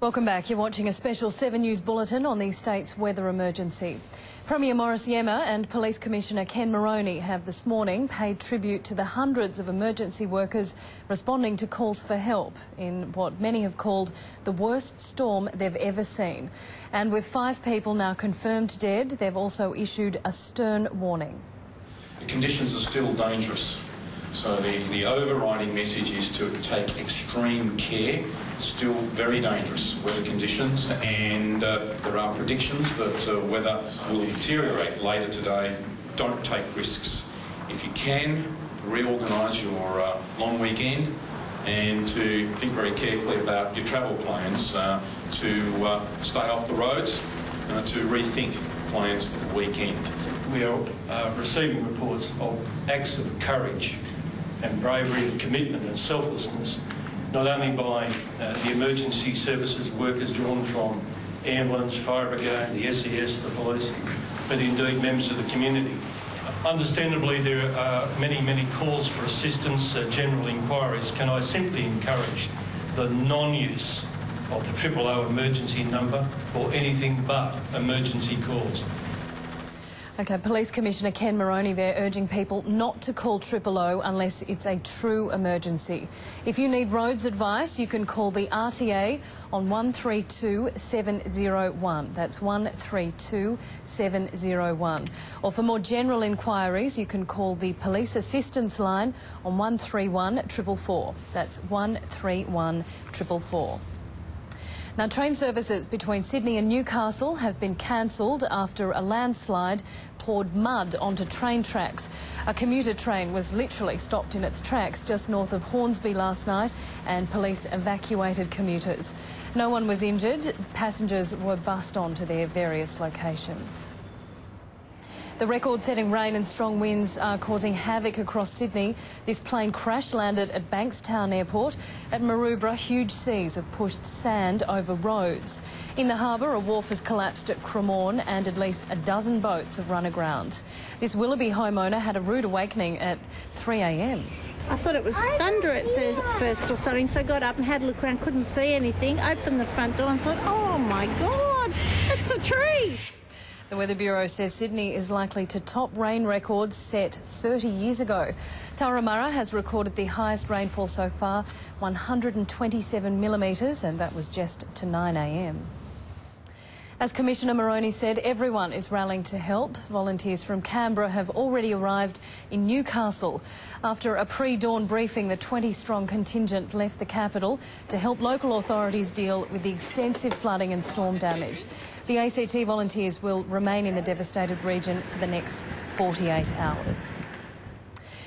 Welcome back. You're watching a special 7 News bulletin on the state's weather emergency. Premier Maurice Yemma and Police Commissioner Ken Moroney have this morning paid tribute to the hundreds of emergency workers responding to calls for help in what many have called the worst storm they've ever seen. And with 5 people now confirmed dead, they've also issued a stern warning. The conditions are still dangerous, so the overriding message is to take extreme care. Still very dangerous weather conditions, and there are predictions that weather will deteriorate later today. Don't take risks. If you can, reorganise your long weekend and to think very carefully about your travel plans, to stay off the roads, to rethink plans for the weekend. We are receiving reports of acts of courage and bravery and commitment and selflessness, not only by the emergency services workers drawn from ambulance, fire brigade, the SES, the police, but indeed members of the community. Understandably, there are many calls for assistance, general inquiries. Can I simply encourage the non-use of the 000 emergency number for anything but emergency calls? OK, Police Commissioner Ken Moroney there urging people not to call 000 unless it's a true emergency. If you need roads advice, you can call the RTA on 132 701. That's 132 701. Or for more general inquiries, you can call the Police Assistance Line on 131 444. That's 131 444. Now, train services between Sydney and Newcastle have been cancelled after a landslide poured mud onto train tracks. A commuter train was literally stopped in its tracks just north of Hornsby last night, and police evacuated commuters. No one was injured. Passengers were bussed on to their various locations. The record-setting rain and strong winds are causing havoc across Sydney. This plane crash-landed at Bankstown Airport. At Maroubra, huge seas have pushed sand over roads. In the harbour, a wharf has collapsed at Cremorne and at least a dozen boats have run aground. This Willoughby homeowner had a rude awakening at 3 a.m. I thought it was thunder at first or something, so I got up and had a look around, couldn't see anything, opened the front door and thought, oh my God, it's a tree. The Weather Bureau says Sydney is likely to top rain records set 30 years ago. Turramurra has recorded the highest rainfall so far, 127 millimetres, and that was just to 9 a.m. As Commissioner Moroney said, everyone is rallying to help. Volunteers from Canberra have already arrived in Newcastle. After a pre-dawn briefing, the 20-strong contingent left the capital to help local authorities deal with the extensive flooding and storm damage. The ACT volunteers will remain in the devastated region for the next 48 hours.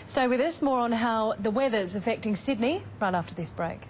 Stay with us. More on how the weather's affecting Sydney right after this break.